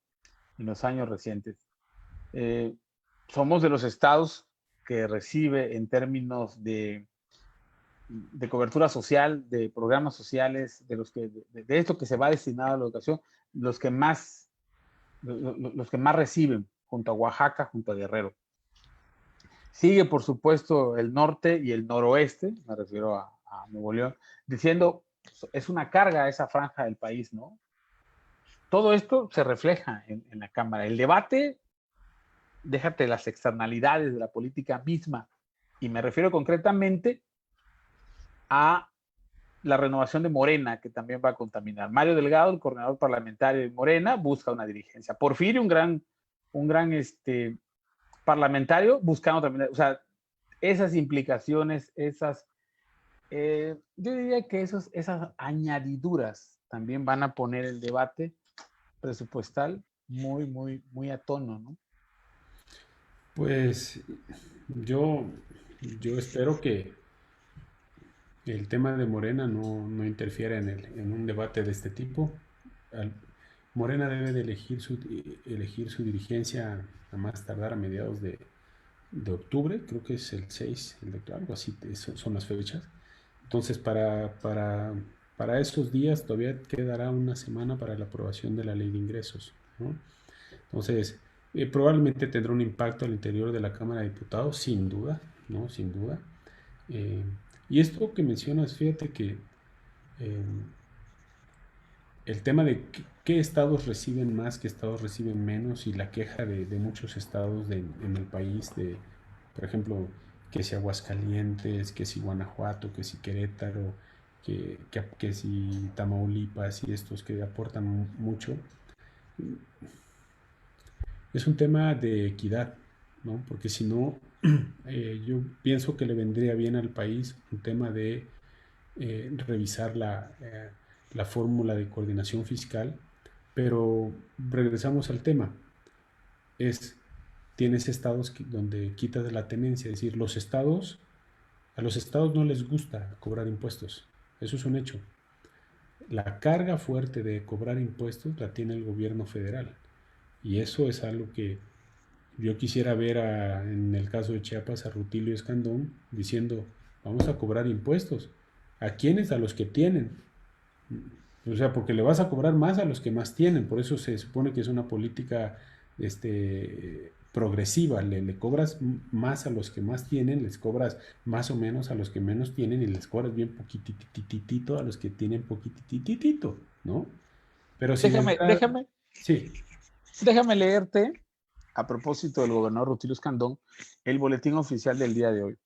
en los años recientes. Eh, Somos de los estados que recibe en términos de cobertura social, de programas sociales, de esto que se va destinado a la educación, los que más, los que más reciben, junto a Oaxaca, junto a Guerrero. Sigue, por supuesto, el norte y el noroeste, me refiero a Nuevo León, diciendo, es una carga esa franja del país, ¿no? Todo esto se refleja en la Cámara. El debate, déjate las externalidades de la política misma, y me refiero concretamente a la renovación de Morena, que también va a contaminar. Mario Delgado, el coordinador parlamentario de Morena, busca una dirigencia. Porfirio, un gran parlamentario, buscando también, o sea, esas implicaciones, yo diría que esas añadiduras también van a poner el debate presupuestal muy a tono, ¿no? Pues yo, yo espero que el tema de Morena no interfiera en un debate de este tipo. Al- Morena debe de elegir su dirigencia a más tardar a mediados de octubre, creo que es el 6, algo así son las fechas. Entonces, para esos días todavía quedará una semana para la aprobación de la ley de ingresos, ¿no? Entonces, probablemente tendrá un impacto al interior de la Cámara de Diputados, sin duda, ¿no? Sin duda. Eh, y esto que mencionas, fíjate que eh, el tema de qué estados reciben más, qué estados reciben menos y la queja de muchos estados en el país, por ejemplo, que si Aguascalientes, que si Guanajuato, que si Querétaro, que si Tamaulipas y estos que aportan mucho, es un tema de equidad, ¿no? Porque si no, yo pienso que le vendría bien al país un tema de revisar la fórmula de coordinación fiscal, pero regresamos al tema, es, tienes estados donde quitas la tenencia, es decir, a los estados no les gusta cobrar impuestos, eso es un hecho. La carga fuerte de cobrar impuestos la tiene el gobierno federal y eso es algo que yo quisiera ver en el caso de Chiapas a Rutilio Escandón diciendo, vamos a cobrar impuestos. ¿A quiénes? A los que tienen. O sea, porque le vas a cobrar más a los que más tienen. Por eso se supone que es una política progresiva. Le cobras más a los que más tienen, les cobras más o menos a los que menos tienen y les cobras bien poquititito a los que tienen poquititito, ¿no? Pero sin Déjame, entrar... déjame, Sí. déjame leerte, a propósito del gobernador Rutilio Escandón, el boletín oficial del día de hoy.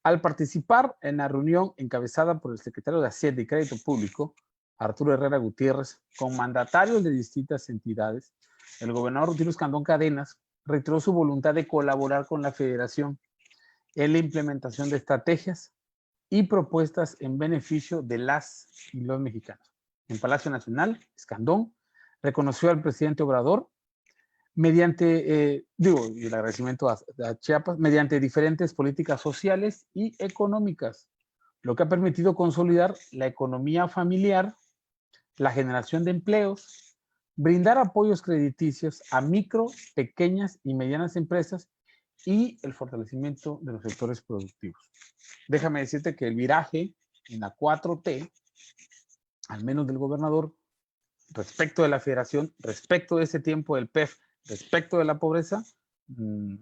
Al participar en la reunión encabezada por el secretario de Hacienda y Crédito Público, Arturo Herrera Gutiérrez, con mandatarios de distintas entidades, el gobernador Rutilio Escandón Cadenas reiteró su voluntad de colaborar con la federación en la implementación de estrategias y propuestas en beneficio de las y los mexicanos. En Palacio Nacional, Escandón reconoció al presidente Obrador mediante, y el agradecimiento a Chiapas, mediante diferentes políticas sociales y económicas, lo que ha permitido consolidar la economía familiar, la generación de empleos, brindar apoyos crediticios a micro, pequeñas y medianas empresas y el fortalecimiento de los sectores productivos. Déjame decirte que el viraje en la 4T, al menos del gobernador, respecto de la federación, respecto de ese tiempo del PEF, respecto de la pobreza, no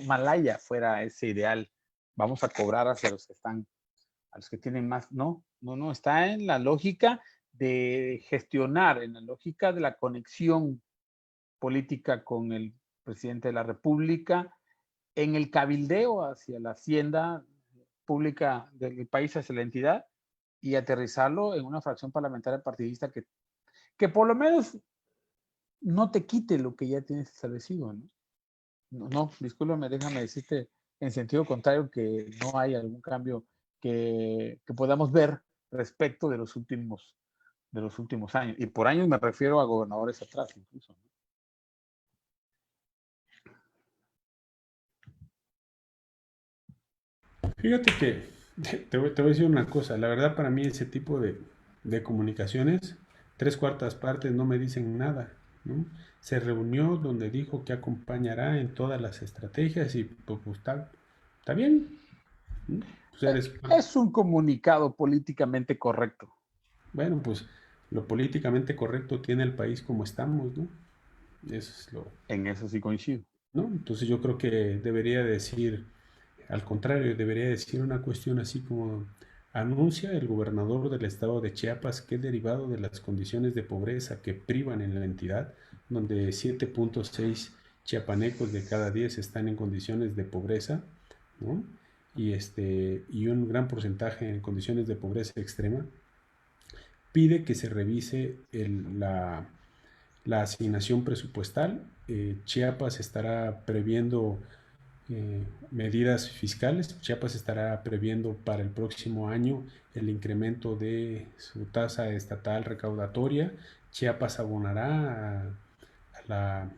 Malaya fuera ese ideal. Vamos a cobrar hacia los que están, a los que tienen más. No, está en la lógica de gestionar, en la lógica de la conexión política con el presidente de la República, en el cabildeo hacia la hacienda pública del país, hacia la entidad, y aterrizarlo en una fracción parlamentaria partidista que por lo menos no te quite lo que ya tienes establecido, ¿no? No, discúlpame, déjame decirte en sentido contrario que no hay algún cambio que podamos ver respecto de los últimos años. Y por años me refiero a gobernadores atrás incluso, ¿no? Fíjate que te voy a decir una cosa, la verdad para mí ese tipo de comunicaciones, tres cuartas partes no me dicen nada, ¿no? Se reunió donde dijo que acompañará en todas las estrategias y pues, está bien, ¿no? Pues Es un comunicado políticamente correcto. bueno, pues lo políticamente correcto tiene el país como estamos, ¿no? Eso es En eso sí coincido. ¿no? Entonces yo creo que debería decir, al contrario, debería decir una cuestión así como anuncia el gobernador del estado de Chiapas que derivado de las condiciones de pobreza que privan en la entidad, donde 7.6 chiapanecos de cada 10 están en condiciones de pobreza, ¿no? Y un gran porcentaje en condiciones de pobreza extrema, pide que se revise la asignación presupuestal. Chiapas estará previendo medidas fiscales. Chiapas estará previendo para el próximo año el incremento de su tasa estatal recaudatoria. Chiapas abonará a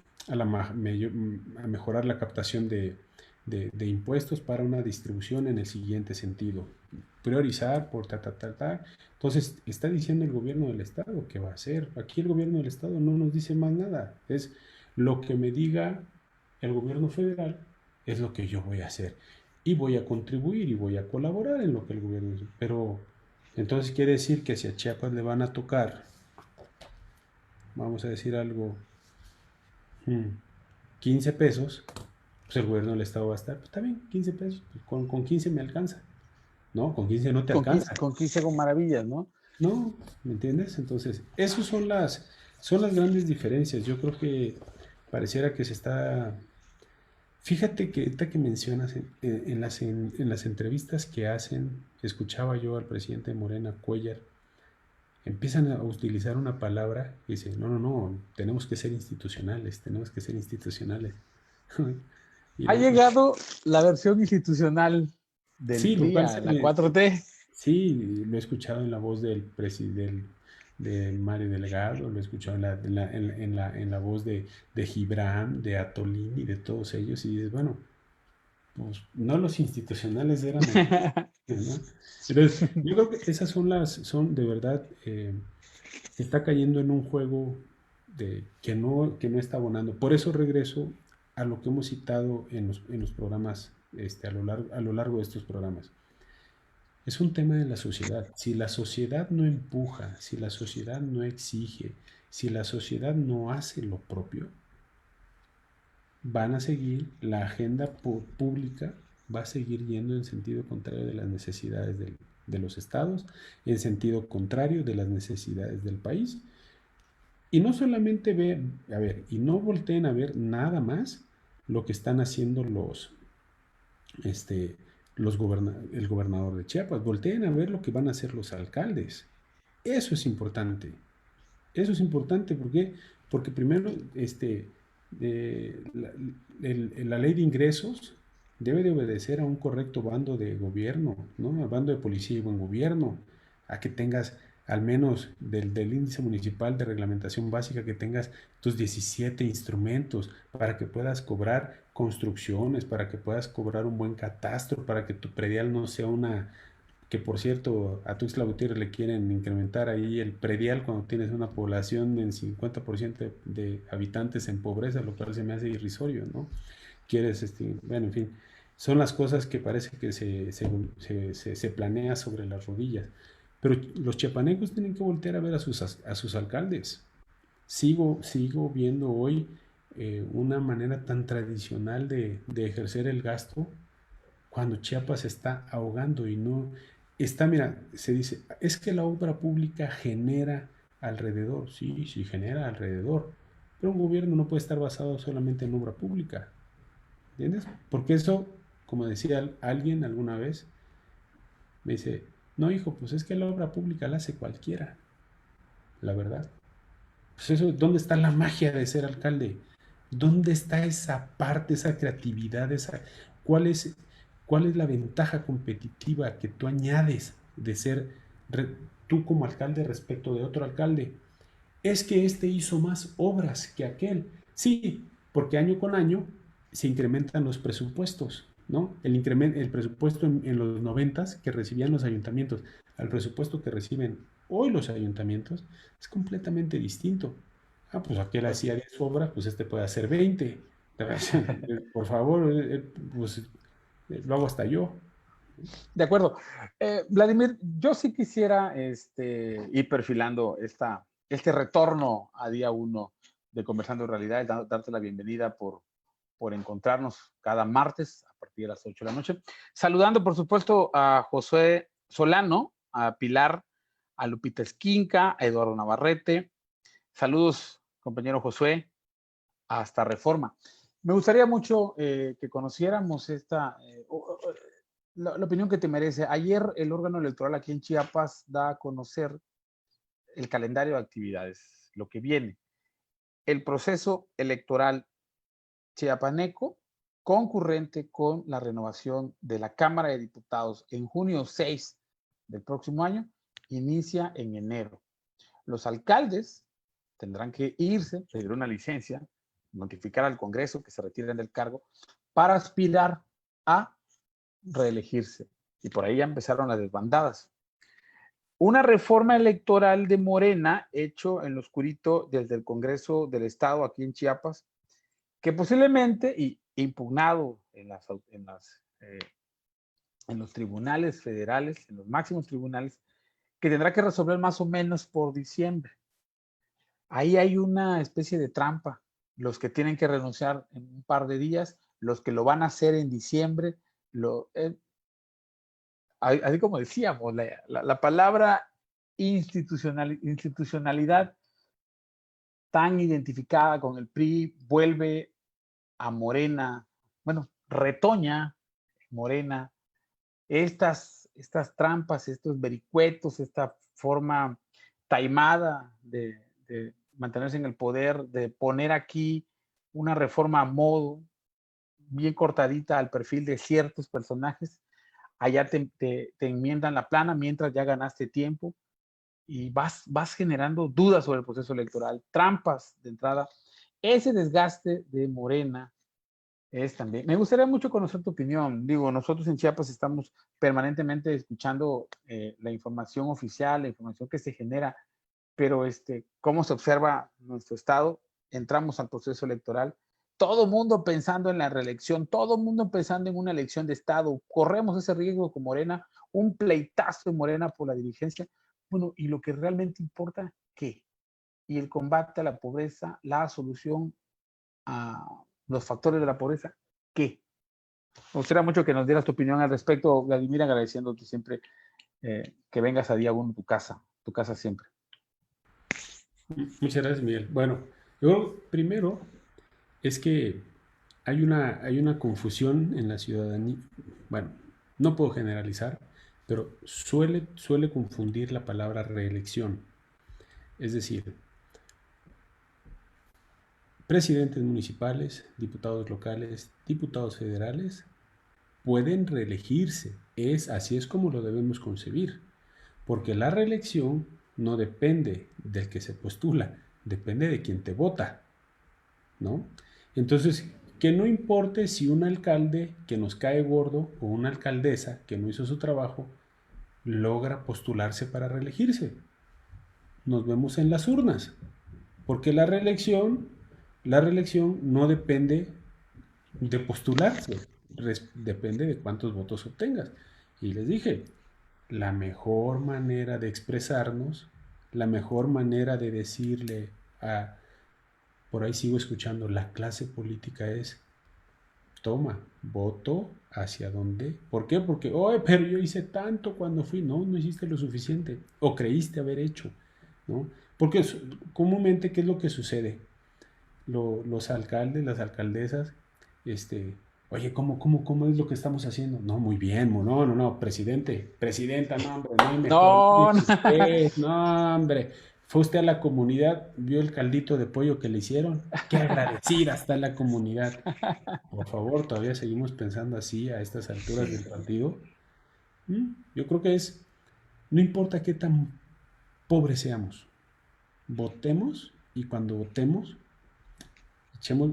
mejorar la captación de impuestos para una distribución en el siguiente sentido. priorizar por ta. Entonces, está diciendo el gobierno del estado qué va a hacer. Aquí el gobierno del estado no nos dice más nada. Es lo que me diga el gobierno federal, es lo que yo voy a hacer. Y voy a contribuir y voy a colaborar en lo que el gobierno dice. Pero, entonces quiere decir que si a Chiapas le van a tocar, vamos a decir algo, 15 pesos, pues el gobierno del estado va a estar, pues está bien, 15 pesos, pues con 15 me alcanza. No, con 15 no te alcanza. Con 15 con maravillas, ¿no? No, ¿me entiendes? Entonces, esas son las grandes diferencias. Yo creo que pareciera que se está... Fíjate que ahorita que mencionas en las entrevistas que hacen, escuchaba yo al presidente Morena, Cuellar, empiezan a utilizar una palabra y dicen, no, tenemos que ser institucionales, tenemos que ser institucionales. Y Ha luego, pues, llegado la versión institucional del sí, lo PRI cual a la 4T. sí, lo he escuchado en la voz del presidente de Mario Delgado, lo he escuchado en la voz de Gibran, de Atolini, de todos ellos, y dices, bueno, pues no los institucionales eran aquí, ¿no? Entonces, yo creo que esas son de verdad, está cayendo en un juego que no está abonando. Por eso regreso a lo que hemos citado en los programas, a lo largo de estos programas. Es un tema de la sociedad. Si la sociedad no empuja, si la sociedad no exige, si la sociedad no hace lo propio, van a seguir, la agenda pública va a seguir yendo en sentido contrario de las necesidades de los estados, en sentido contrario de las necesidades del país. Y no solamente y no volteen a ver nada más lo que están haciendo este, el gobernador de Chiapas, volteen a ver lo que van a hacer los alcaldes. Eso es importante. Eso es importante porque primero la ley de ingresos debe de obedecer a un correcto bando de gobierno, ¿no? Al bando de policía y buen gobierno, a que tengas al menos del índice municipal de reglamentación básica, que tengas tus 17 instrumentos para que puedas cobrar construcciones, para que puedas cobrar un buen catastro, para que tu predial no sea que por cierto, a Tuxtla Gutiérrez le quieren incrementar ahí el predial cuando tienes una población en 50% de habitantes en pobreza, lo cual se me hace irrisorio, ¿no? Quieres, bueno, en fin, son las cosas que parece que se planea sobre las rodillas. Pero los chiapanecos tienen que voltear a ver a sus alcaldes. Sigo viendo hoy una manera tan tradicional de ejercer el gasto cuando Chiapas está ahogando y no está, mira, se dice, es que la obra pública genera alrededor, sí, sí genera alrededor, pero un gobierno no puede estar basado solamente en obra pública, ¿entiendes? Porque eso, como decía alguien alguna vez, me dice, no hijo, pues es que la obra pública la hace cualquiera, la verdad. Pues eso, ¿dónde está la magia de ser alcalde? ¿Dónde está esa parte, esa creatividad, cuál es, cuál es la ventaja competitiva que tú añades de ser tú como alcalde respecto de otro alcalde? Es que este hizo más obras que aquel. Sí, porque año con año se incrementan los presupuestos, ¿no? El presupuesto en los 90 que recibían los ayuntamientos al presupuesto que reciben hoy los ayuntamientos es completamente distinto. Ah, pues aquel hacía 10 obras, pues este puede hacer 20. Por favor, pues lo hago hasta yo. De acuerdo. Vladimir, yo sí quisiera ir perfilando este retorno a día 1 de Conversando en Realidad, darte la bienvenida por encontrarnos cada martes a partir de las 8 de la noche. Saludando, por supuesto, a Josué Solano, a Pilar, a Lupita Esquinca, a Eduardo Navarrete. Saludos, compañero Josué, hasta Reforma. Me gustaría mucho que conociéramos la opinión que te merece. Ayer el órgano electoral aquí en Chiapas da a conocer el calendario de actividades, lo que viene. El proceso electoral chiapaneco concurrente con la renovación de la Cámara de Diputados en junio 6 del próximo año, inicia en enero. Los alcaldes tendrán que irse, pedir una licencia, notificar al Congreso que se retiren del cargo para aspirar a reelegirse. Y por ahí ya empezaron las desbandadas. Una reforma electoral de Morena, hecho en lo oscurito desde el Congreso del Estado aquí en Chiapas, que posiblemente, y impugnado en los tribunales federales, en los máximos tribunales, que tendrá que resolver más o menos por diciembre. Ahí hay una especie de trampa. Los que tienen que renunciar en un par de días, los que lo van a hacer en diciembre, así como decíamos, la palabra institucionalidad tan identificada con el PRI vuelve a Morena, bueno, retoña Morena, estas trampas, estos vericuetos, esta forma taimada de mantenerse en el poder, de poner aquí una reforma a modo, bien cortadita al perfil de ciertos personajes, allá te enmiendan la plana mientras ya ganaste tiempo y vas generando dudas sobre el proceso electoral, trampas de entrada. Ese desgaste de Morena es también. Me gustaría mucho conocer tu opinión. Digo, nosotros en Chiapas estamos permanentemente escuchando la información oficial, la información que se genera, pero cómo se observa nuestro estado. Entramos al proceso electoral, todo mundo pensando en la reelección, todo mundo pensando en una elección de estado. Corremos ese riesgo con Morena, un pleitazo de Morena por la dirigencia. Bueno, y lo que realmente importa, ¿qué? Y el combate a la pobreza, la solución a los factores de la pobreza, ¿qué? Me gustaría mucho que nos dieras tu opinión al respecto, Vladimir, agradeciéndote siempre que vengas a día uno a tu casa siempre. Muchas gracias, Miguel. Bueno, yo primero es que hay una confusión en la ciudadanía. Bueno, no puedo generalizar, pero suele confundir la palabra reelección. Es decir, presidentes municipales, diputados locales, diputados federales pueden reelegirse. Así es como lo debemos concebir. Porque la reelección no depende del que se postula, depende de quien te vota, ¿no? Entonces, que no importe si un alcalde que nos cae gordo o una alcaldesa que no hizo su trabajo logra postularse para reelegirse. Nos vemos en las urnas, porque la reelección no depende de postularse, depende de cuántos votos obtengas. Y les dije, la mejor manera de expresarnos, la mejor manera de decirle a, por ahí sigo escuchando, la clase política es, toma, voto hacia dónde. ¿Por qué? Porque, oye, pero yo hice tanto cuando fui. No, no hiciste lo suficiente. O creíste haber hecho, ¿no? Porque comúnmente, ¿qué es lo que sucede? Los alcaldes, las alcaldesas, oye, ¿cómo es lo que estamos haciendo? No, muy bien, no, presidenta, no, hombre, no hay mejor. No, no. No, hombre, fue usted a la comunidad, vio el caldito de pollo que le hicieron, qué agradecida está la comunidad. Por favor, todavía seguimos pensando así a estas alturas del partido. Yo creo que no importa qué tan pobres seamos, votemos y cuando votemos,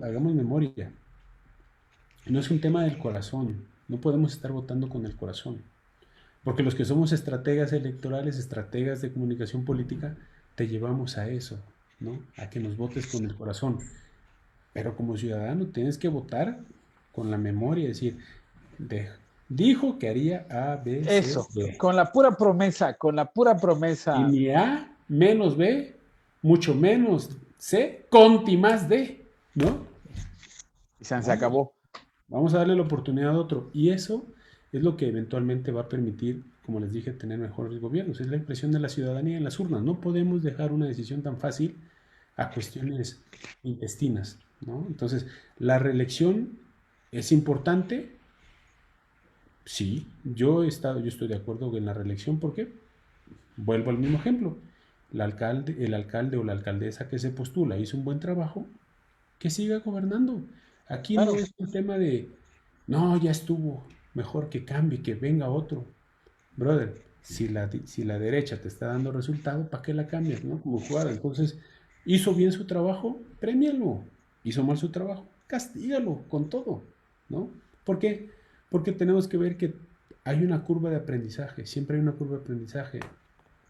hagamos memoria. No es un tema del corazón, no podemos estar votando con el corazón, porque los que somos estrategas electorales, estrategas de comunicación política, te llevamos a eso, ¿no? A que nos votes con el corazón. Pero como ciudadano tienes que votar con la memoria, es decir, dijo que haría A, B, C, Eso, D. con la pura promesa, Y Y ni A menos B, mucho menos C, conti más D, ¿no? se Vamos, acabó. vamos a darle la oportunidad a otro. Y eso es lo que eventualmente va a permitir, como les dije, tener mejores gobiernos. Es la impresión de la ciudadanía en las urnas. No podemos dejar una decisión tan fácil a cuestiones intestinas, ¿no? Entonces, la reelección es importante. Sí, yo estoy de acuerdo en la reelección porque vuelvo al mismo ejemplo. El alcalde o la alcaldesa que se postula hizo un buen trabajo, que siga gobernando. Aquí Claro. no es un tema de, no, ya estuvo, mejor que cambie, que venga otro. Brother, si la derecha te está dando resultado, ¿para qué la cambias, no? Como jugada. Entonces, hizo bien su trabajo, premialo. Hizo mal su trabajo, castígalo con todo, ¿no? ¿Por qué? Porque tenemos que ver que hay una curva de aprendizaje, siempre hay una curva de aprendizaje.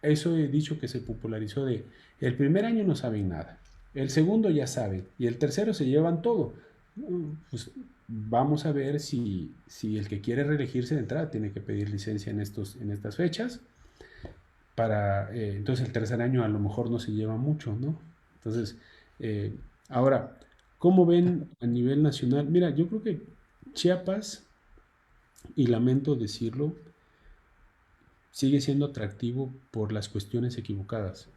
Eso he dicho que se popularizó de el primer año no saben nada, el segundo ya saben y el tercero se llevan todo. Pues vamos a ver si el que quiere reelegirse de entrada tiene que pedir licencia en estas fechas entonces el tercer año a lo mejor no se lleva mucho, ¿no? Entonces, eh, ahora, ¿cómo ven a nivel nacional? Mira, yo creo que Chiapas, y lamento decirlo, sigue siendo atractivo por las cuestiones equivocadas.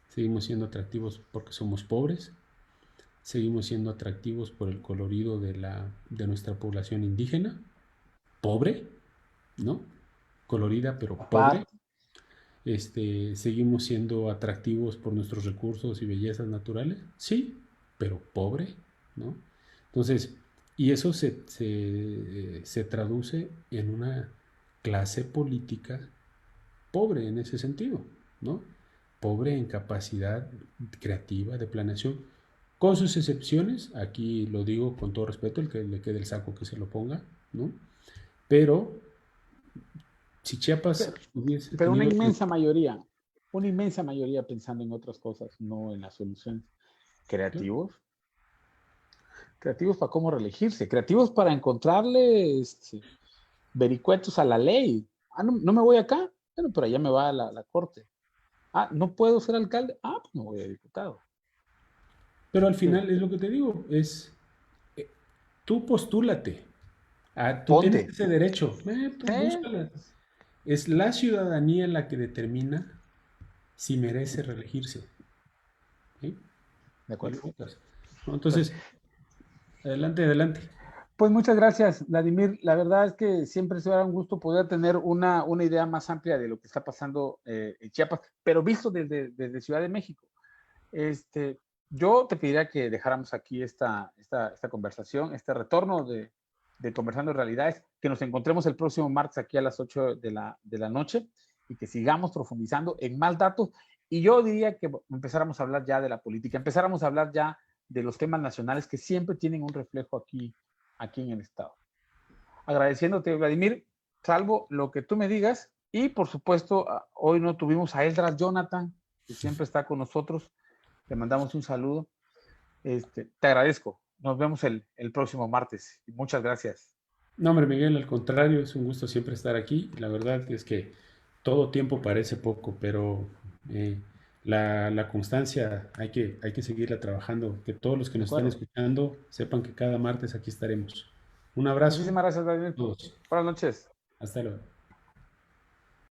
Seguimos siendo atractivos porque somos pobres, seguimos siendo atractivos por el colorido de nuestra población indígena, pobre, ¿no? Colorida pero pobre. Aparte, Seguimos siendo atractivos por nuestros recursos y bellezas naturales, sí, pero pobre, ¿no? Entonces, y eso se traduce en una clase política pobre en ese sentido, ¿no? Pobre en capacidad creativa de planeación, con sus excepciones, aquí lo digo con todo respeto, el que le quede el saco que se lo ponga, ¿no? Pero si Chiapas pero, hubiese pero tenido... una inmensa mayoría pensando en otras cosas, no en las soluciones. Creativos, creativos para cómo reelegirse, creativos para encontrarle vericuetos a la ley. Ah, no, no me voy acá, bueno, pero allá me va a la corte. Ah, no puedo ser alcalde, ah, pues me voy a diputado. Pero al Digo, final es lo que te digo, eh, tú postúlate, tú tienes ponte. ese derecho, tú Sí, búscala. Es la ciudadanía la que determina si merece reelegirse. ¿Sí? de Y acuerdo. lo buscas, ¿no? Entonces, adelante, adelante. Pues muchas gracias, Vladimir. La verdad es que siempre será un gusto poder tener una idea más amplia de lo que está pasando en Chiapas, pero visto desde Ciudad de México. Este, yo te pediría que dejáramos aquí esta conversación, este retorno de Conversando Realidades, que nos encontremos el próximo martes aquí a las 8 de la noche y que sigamos profundizando en más datos. Y yo diría que empezáramos a hablar ya de la política, empezáramos a hablar ya de los temas nacionales que siempre tienen un reflejo aquí en el Estado. Agradeciéndote, Vladimir, salvo lo que tú me digas. Y por supuesto, hoy no tuvimos a Eldras Jonathan, que siempre está con nosotros. Le mandamos un saludo. Te agradezco. Nos vemos el próximo martes. Muchas gracias. No, hombre, Miguel, al contrario, es un gusto siempre estar aquí. La verdad es que todo tiempo parece poco, pero la constancia hay que seguirla trabajando. Que todos los que De nos están acuerdo. escuchando sepan que cada martes aquí estaremos. Un abrazo Muchísimas gracias, a Vladimir. todos. Buenas noches. Hasta luego.